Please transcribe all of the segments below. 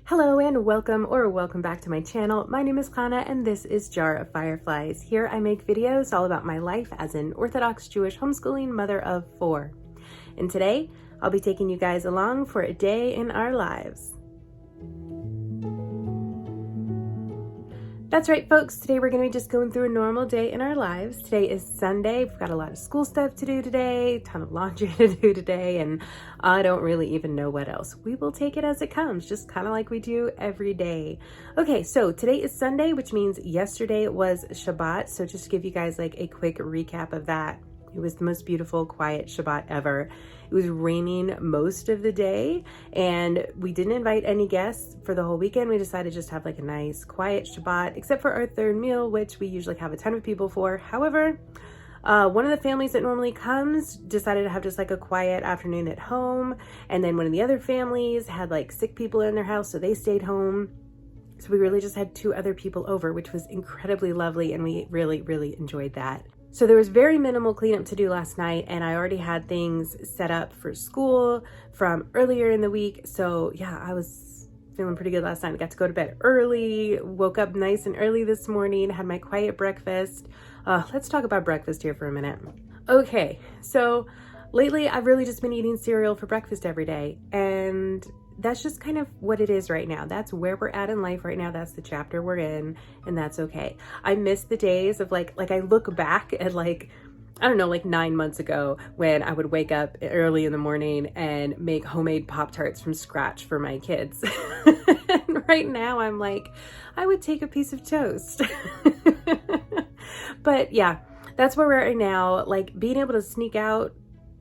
Hello and welcome back to my channel. My name is Kana and this is Jar of Fireflies. Here I make videos all about my life as an Orthodox Jewish homeschooling mother of 4. And today I'll be taking you guys along for a day in our lives. That's right, folks. Today we're going to be just going through a normal day in our lives. Today is Sunday. We've got a lot of school stuff to do today, a ton of laundry to do today, and I don't really even know what else. We will take it as it comes, just kind of like we do every day. Okay, so today is Sunday, which means yesterday was Shabbat. So just to give you guys like a quick recap of that. It was the most beautiful, quiet Shabbat ever. It was raining most of the day, and we didn't invite any guests for the whole weekend. We decided to just have like a nice, quiet Shabbat, except for our third meal, which we usually have a ton of people for. However, one of the families that normally comes decided to have just like a quiet afternoon at home, and then one of the other families had like sick people in their house, so they stayed home. So we really just had 2 other people over, which was incredibly lovely, and we really enjoyed that. So there was very minimal cleanup to do last night, and I already had things set up for school from earlier in the week. So yeah, I was feeling pretty good last night. I got to go to bed early, woke up nice and early this morning, had my quiet breakfast. Let's talk about breakfast here for a minute. Okay, so lately I've really just been eating cereal for breakfast every day, and that's just kind of what it is right now. That's where we're at in life right now. That's the chapter we're in, and that's okay. I miss the days of like I look back at like, I don't know, like 9 months ago when I would wake up early in the morning and make homemade Pop-Tarts from scratch for my kids. And right now I'm like, I would take a piece of toast. But yeah, that's where we're at right now. Like being able to sneak out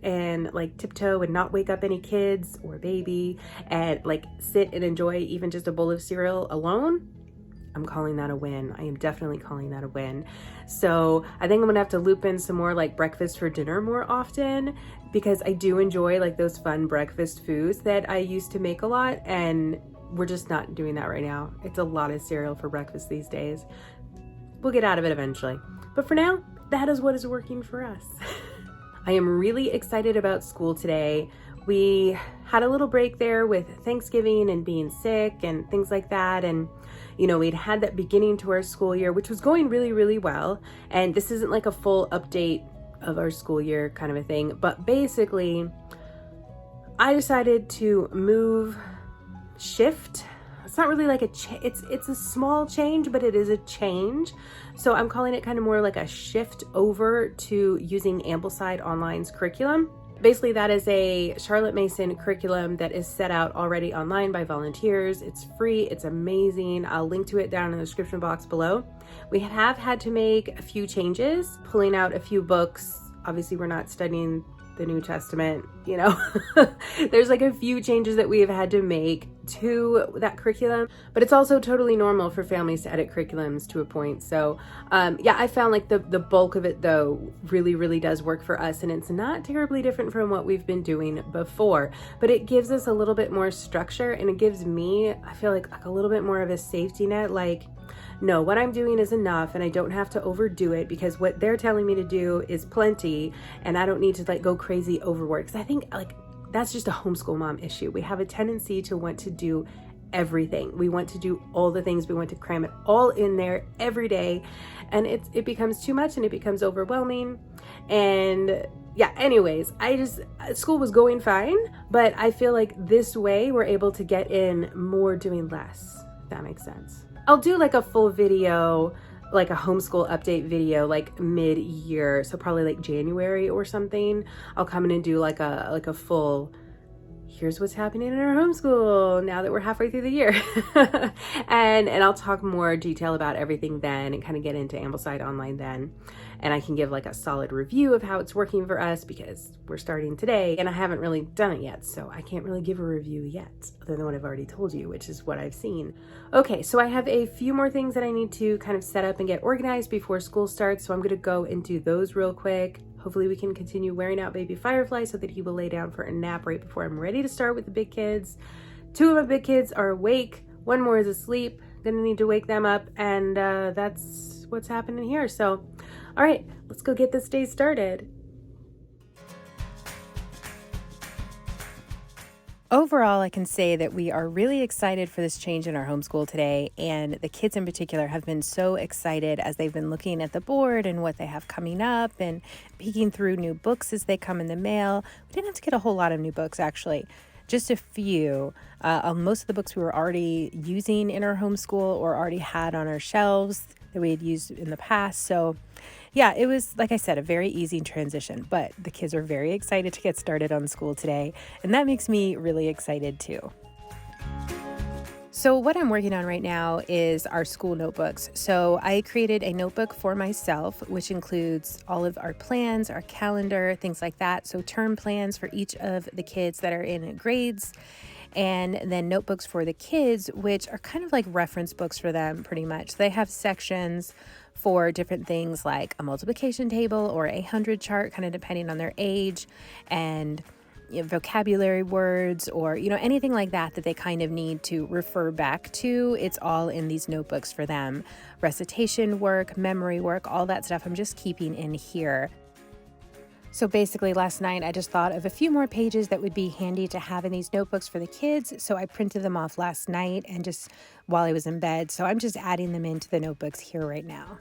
and like tiptoe and not wake up any kids or baby and like sit and enjoy even just a bowl of cereal alone, I'm calling that a win. I am definitely calling that a win. So I think I'm gonna have to loop in some more like breakfast for dinner more often, because I do enjoy like those fun breakfast foods that I used to make a lot, and we're just not doing that right now. It's a lot of cereal for breakfast these days. We'll get out of it eventually. But for now, that is what is working for us. I am really excited about school today. We had a little break there with Thanksgiving and being sick and things like that. And, you know, we'd had that beginning to our school year, which was going really well. And this isn't like a full update of our school year kind of a thing. But basically, I decided to shift. It's not really like it's a small change, but it is a change. So I'm calling it kind of more like a shift over to using Ambleside Online's curriculum. Basically, that is a Charlotte Mason curriculum that is set out already online by volunteers. It's free, it's amazing. I'll link to it down in the description box below. We have had to make a few changes, pulling out a few books. Obviously, we're not studying the New Testament, you know. There's like a few changes that we have had to make to that curriculum, but it's also totally normal for families to edit curriculums to a point. So yeah, I found like the bulk of it though really does work for us, and it's not terribly different from what we've been doing before, but it gives us a little bit more structure, and it gives me, I feel like a little bit more of a safety net. Like, no, what I'm doing is enough, and I don't have to overdo it, because what they're telling me to do is plenty, and I don't need to like go crazy overwork. Because I think like that's just a homeschool mom issue. We have a tendency to want to do everything. We want to do all the things. We want to cram it all in there every day, and it becomes too much, and it becomes overwhelming. And yeah, anyways, school was going fine, but I feel like this way we're able to get in more doing less, if that makes sense. I'll do like a full video, like a homeschool update video, like mid-year, so probably like January or something. I'll come in and do like a full, here's what's happening in our homeschool now that we're halfway through the year. and I'll talk more detail about everything then, and kind of get into Ambleside Online then. And I can give like a solid review of how it's working for us, because we're starting today and I haven't really done it yet. So I can't really give a review yet, other than what I've already told you, which is what I've seen. Okay, so I have a few more things that I need to kind of set up and get organized before school starts. So I'm gonna go and do those real quick. Hopefully we can continue wearing out baby Firefly so that he will lay down for a nap right before I'm ready to start with the big kids. 2 of my big kids are awake, 1 more is asleep. Gonna need to wake them up, and that's what's happening here. So, all right, let's go get this day started. Let's go get this day started. Overall, I can say that we are really excited for this change in our homeschool today, and the kids in particular have been so excited as they've been looking at the board and what they have coming up and peeking through new books as they come in the mail. We didn't have to get a whole lot of new books, actually, just a few. Most of the books we were already using in our homeschool or already had on our shelves that we had used in the past. So yeah, it was, like I said, a very easy transition, but the kids are very excited to get started on school today, and that makes me really excited too. So what I'm working on right now is our school notebooks. So I created a notebook for myself, which includes all of our plans, our calendar, things like that. So term plans for each of the kids that are in grades, and then notebooks for the kids, which are kind of like reference books for them pretty much. They have sections for different things like a multiplication table or a 100 chart, kind of depending on their age, and vocabulary words or anything like that that they kind of need to refer back to. It's all in these notebooks for them. Recitation work, memory work, all that stuff I'm just keeping in here. So basically last night I just thought of a few more pages that would be handy to have in these notebooks for the kids. So I printed them off last night and just while I was in bed. So I'm just adding them into the notebooks here right now.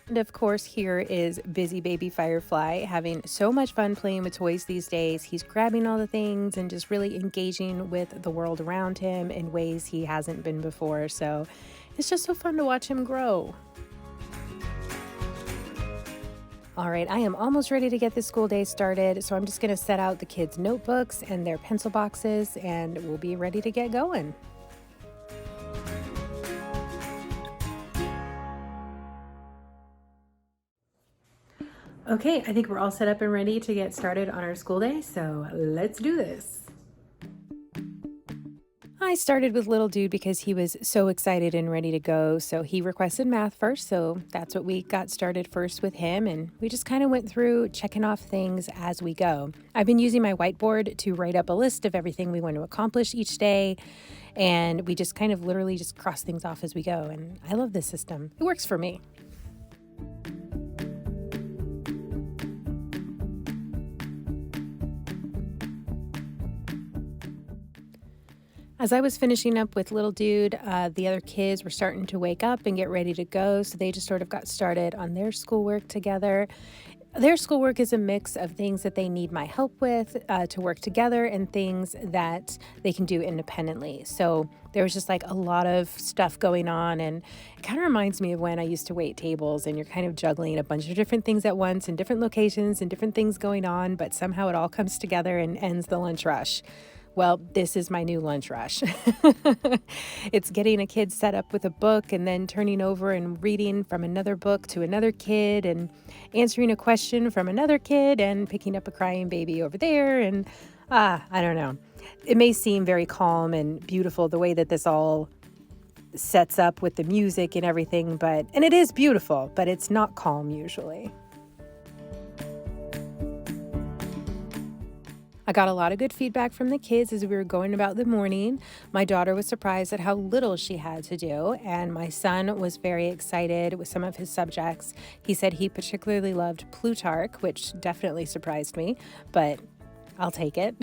And of course, here is busy baby Firefly having so much fun playing with toys these days. He's grabbing all the things and just really engaging with the world around him in ways he hasn't been before. So it's just so fun to watch him grow. All right, I am almost ready to get this school day started. So I'm just going to set out the kids' notebooks and their pencil boxes, and we'll be ready to get going. Okay, I think we're all set up and ready to get started on our school day, so let's do this. I started with little dude because he was so excited and ready to go, so he requested math first, so that's what we got started first with him, and we just kind of went through checking off things as we go. I've been using my whiteboard to write up a list of everything we want to accomplish each day, and we just kind of literally just cross things off as we go, and I love this system. It works for me. As I was finishing up with little dude, the other kids were starting to wake up and get ready to go, so they just sort of got started on their schoolwork together. Their schoolwork is a mix of things that they need my help with to work together and things that they can do independently. So there was just like a lot of stuff going on, and it kind of reminds me of when I used to wait tables and you're kind of juggling a bunch of different things at once in different locations and different things going on, but somehow it all comes together and ends the lunch rush. Well, this is my new lunch rush. It's getting a kid set up with a book and then turning over and reading from another book to another kid and answering a question from another kid and picking up a crying baby over there. And I don't know. It may seem very calm and beautiful the way that this all sets up with the music and everything, and it is beautiful, but it's not calm usually. I got a lot of good feedback from the kids as we were going about the morning. My daughter was surprised at how little she had to do, and my son was very excited with some of his subjects. He said he particularly loved Plutarch, which definitely surprised me, but I'll take it.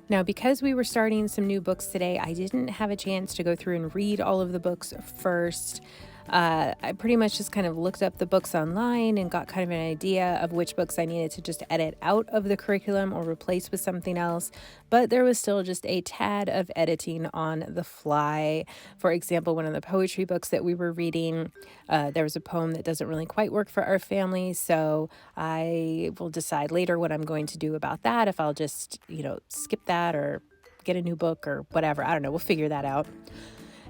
Now, because we were starting some new books today, I didn't have a chance to go through and read all of the books first. I pretty much just kind of looked up the books online and got kind of an idea of which books I needed to just edit out of the curriculum or replace with something else. But there was still just a tad of editing on the fly. For example, one of the poetry books that we were reading, there was a poem that doesn't really quite work for our family. So I will decide later what I'm going to do about that. If I'll just, skip that or get a new book or whatever. I don't know. We'll figure that out.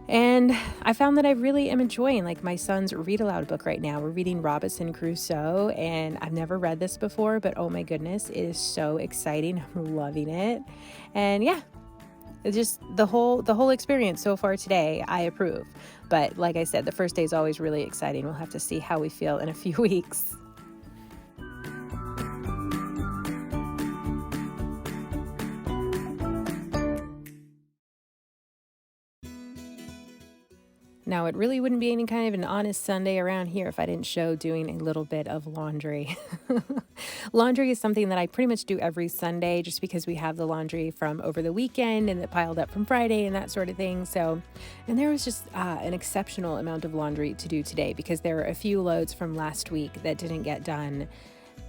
And I found that I really am enjoying my son's read aloud book right now. We're reading Robinson Crusoe, and I've never read this before, but oh my goodness, it is so exciting. I'm loving it. And yeah, it's just the whole experience so far today, I approve. But like I said, the first day is always really exciting. We'll have to see how we feel in a few weeks. Now, it really wouldn't be any kind of an honest Sunday around here if I didn't show doing a little bit of laundry. Laundry is something that I pretty much do every Sunday just because we have the laundry from over the weekend and it piled up from Friday and that sort of thing. And there was just an exceptional amount of laundry to do today because there were a few loads from last week that didn't get done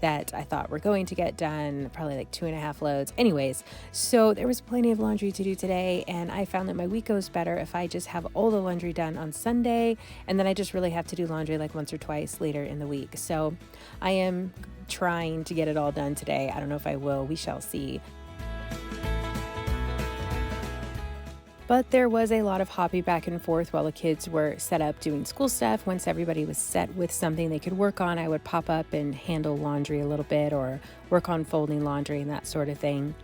that I thought were going to get done, probably like 2.5 loads. Anyways, so there was plenty of laundry to do today, and I found that my week goes better if I just have all the laundry done on Sunday, and then I just really have to do laundry like once or twice later in the week. So I am trying to get it all done today. I don't know if I will. We shall see. But there was a lot of hopping back and forth while the kids were set up doing school stuff. Once everybody was set with something they could work on, I would pop up and handle laundry a little bit or work on folding laundry and that sort of thing.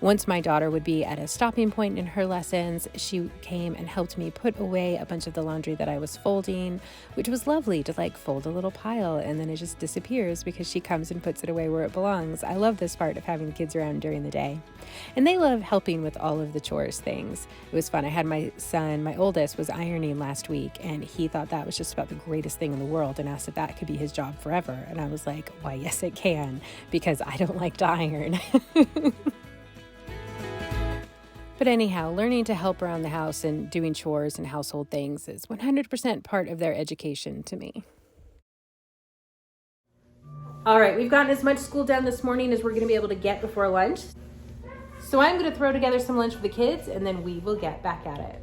Once my daughter would be at a stopping point in her lessons, she came and helped me put away a bunch of the laundry that I was folding, which was lovely to like fold a little pile and then it just disappears because she comes and puts it away where it belongs. I love this part of having the kids around during the day. And they love helping with all of the chores things. It was fun. I had my son, my oldest, was ironing last week and he thought that was just about the greatest thing in the world and asked if that could be his job forever. And I was like, why, yes, it can, because I don't like to iron. But anyhow, learning to help around the house and doing chores and household things is 100% part of their education to me. All right, we've gotten as much school done this morning as we're going to be able to get before lunch. So I'm going to throw together some lunch for the kids and then we will get back at it.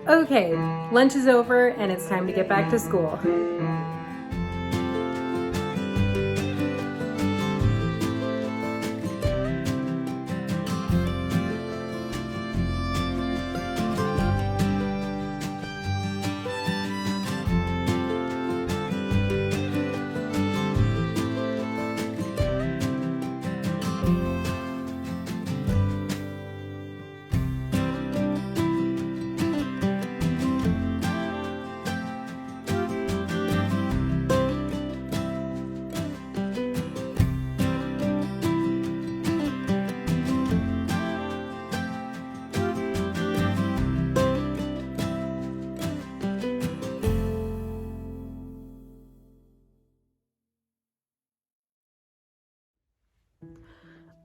Okay, lunch is over and it's time to get back to school.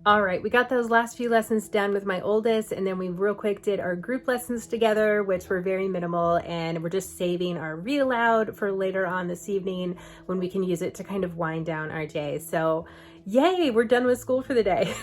All right, we got those last few lessons done with my oldest, and then we real quick did our group lessons together, which were very minimal, and we're just saving our read aloud for later on this evening when we can use it to kind of wind down our day. So yay, we're done with school for the day.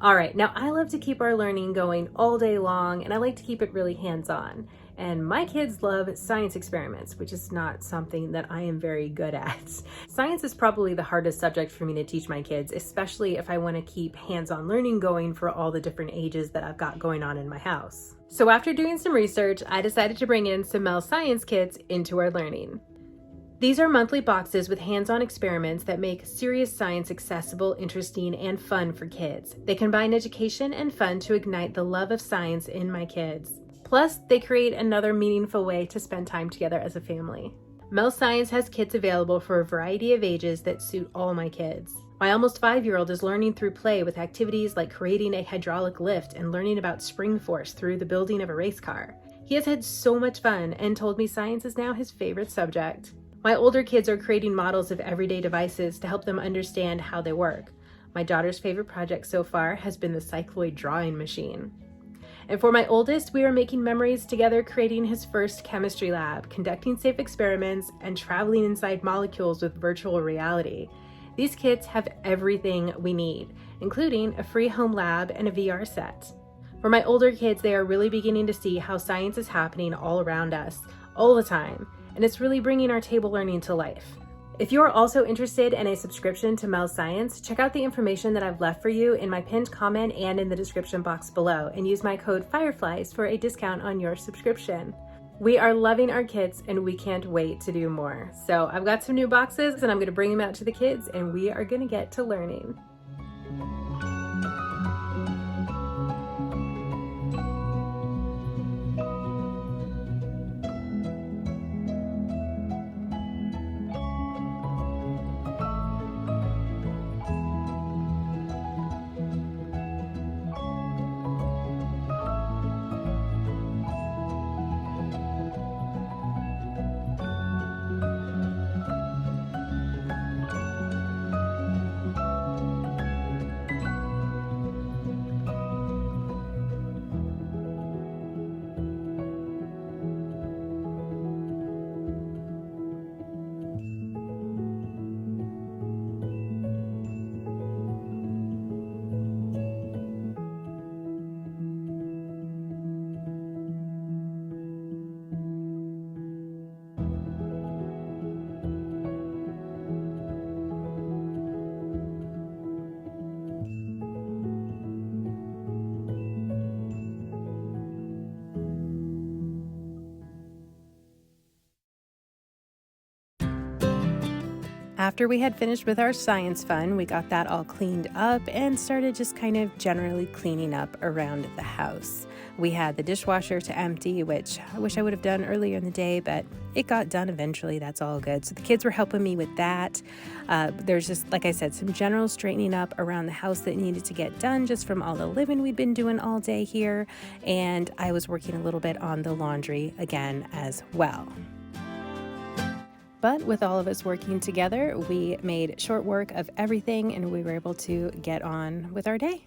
All right, now I love to keep our learning going all day long, and I like to keep it really hands-on. And my kids love science experiments, which is not something that I am very good at. Science is probably the hardest subject for me to teach my kids, especially if I want to keep hands-on learning going for all the different ages that I've got going on in my house. So after doing some research, I decided to bring in some Mel Science kits into our learning. These are monthly boxes with hands-on experiments that make serious science accessible, interesting, and fun for kids. They combine education and fun to ignite the love of science in my kids. Plus, they create another meaningful way to spend time together as a family. Mel Science has kits available for a variety of ages that suit all my kids. My almost 5-year-old is learning through play with activities like creating a hydraulic lift and learning about spring force through the building of a race car. He has had so much fun and told me science is now his favorite subject. My older kids are creating models of everyday devices to help them understand how they work. My daughter's favorite project so far has been the cycloid drawing machine. And for my oldest, we are making memories together, creating his first chemistry lab, conducting safe experiments, and traveling inside molecules with virtual reality. These kits have everything we need, including a free home lab and a VR set. For my older kids, they are really beginning to see how science is happening all around us, all the time, and it's really bringing our table learning to life. If you are also interested in a subscription to Mel's Science, check out the information that I've left for you in my pinned comment and in the description box below, and use my code FIREFLIES for a discount on your subscription. We are loving our kits and we can't wait to do more. So I've got some new boxes and I'm gonna bring them out to the kids and we are gonna get to learning. After we had finished with our science fun, we got that all cleaned up and started just kind of generally cleaning up around the house. We had the dishwasher to empty, which I wish I would have done earlier in the day, but it got done eventually. That's all good. So the kids were helping me with that. There's just, like I said, some general straightening up around the house that needed to get done just from all the living we'd been doing all day here. And I was working a little bit on the laundry again as well. But with all of us working together, we made short work of everything and we were able to get on with our day.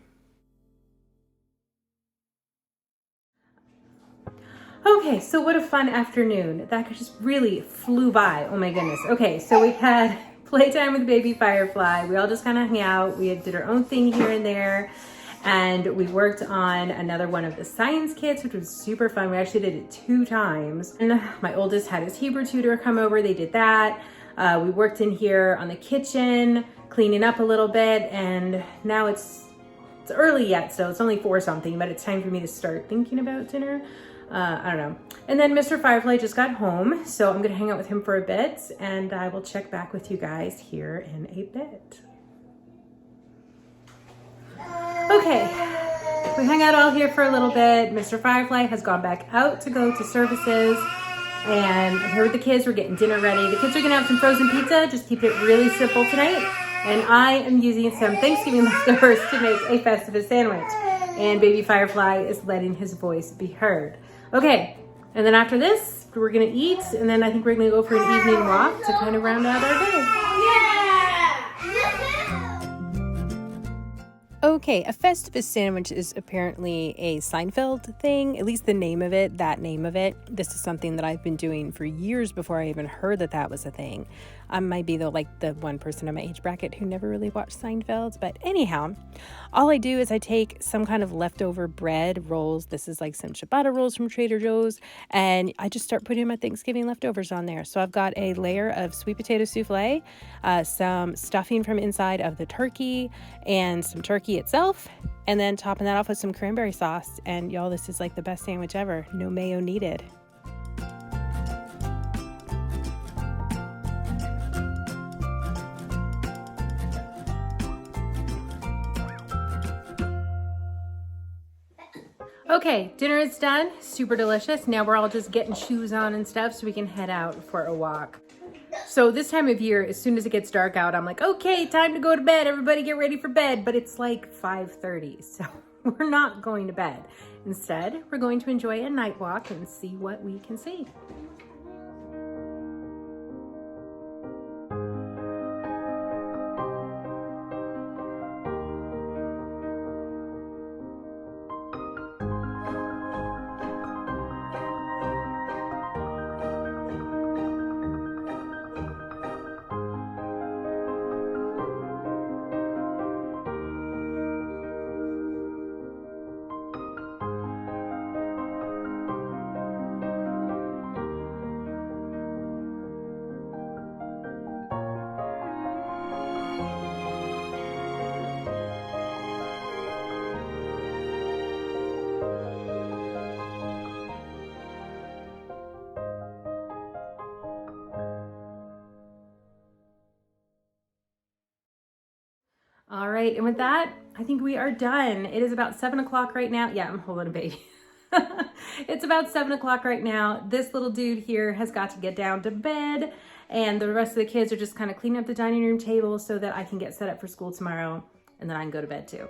Okay, so what a fun afternoon. That just really flew by. Oh my goodness. Okay, so we had playtime with baby Firefly. We all just kind of hung out. We did our own thing here and there. And we worked on another one of the science kits, which was super fun. We actually did it 2 times. And my oldest had his Hebrew tutor come over. They did that. We worked in here on the kitchen, cleaning up a little bit. And now it's early yet, so it's only 4 something, but it's time for me to start thinking about dinner. I don't know. And then Mr. Firefly just got home, so I'm gonna hang out with him for a bit and I will check back with you guys here in a bit. Okay, we hung out all here for a little bit. Mr. Firefly has gone back out to go to services. And I'm here with the kids. We're getting dinner ready. The kids are gonna have some frozen pizza. Just keep it really simple tonight. And I am using some Thanksgiving leftovers to make a Festivus sandwich. And baby Firefly is letting his voice be heard. Okay, and then after this, we're gonna eat. And then I think we're gonna go for an evening walk to kind of round out our day. Okay, a Festivus sandwich is apparently a Seinfeld thing, at least the name of it, that name of it. This is something that I've been doing for years before I even heard that that was a thing. I might be the one person in my age bracket who never really watched Seinfeld, but anyhow, all I do is I take some kind of leftover bread rolls. This is like some ciabatta rolls from Trader Joe's, and I just start putting my Thanksgiving leftovers on there. So I've got a layer of sweet potato souffle, some stuffing from inside of the turkey, and some turkey itself, and then topping that off with some cranberry sauce. And y'all, this is like the best sandwich ever. No mayo needed. Okay, dinner is done. Super delicious. Now we're all just getting shoes on and stuff so we can head out for a walk. So this time of year, as soon as it gets dark out, I'm like, okay, time to go to bed. Everybody get ready for bed. But it's like 5:30, so we're not going to bed. Instead, we're going to enjoy a night walk and see what we can see. All right, and with that, I think we are done. It is about 7 o'clock right now. Yeah, I'm holding a baby. It's about 7 o'clock right now. This little dude here has got to get down to bed, and the rest of the kids are just kind of cleaning up the dining room table so that I can get set up for school tomorrow, and then I can go to bed too.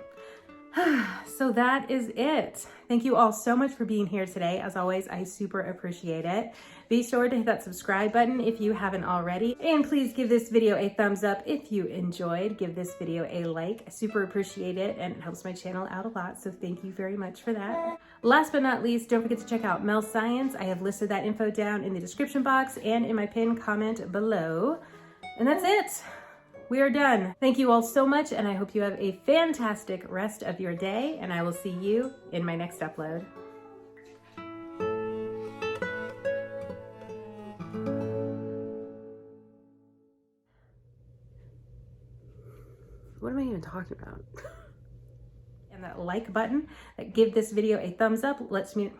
So that is it. Thank you all so much for being here today. As always, I super appreciate it. Be sure to hit that subscribe button if you haven't already. And please give this video a thumbs up if you enjoyed. Give this video a like. I super appreciate it, and it helps my channel out a lot. So thank you very much for that. Last but not least, don't forget to check out Mel's Science. I have listed that info down in the description box and in my pinned comment below. And that's it. We are done. Thank you all so much, and I hope you have a fantastic rest of your day, and I will see you in my next upload. What am I even talking about? And that like button, that give this video a thumbs up, lets me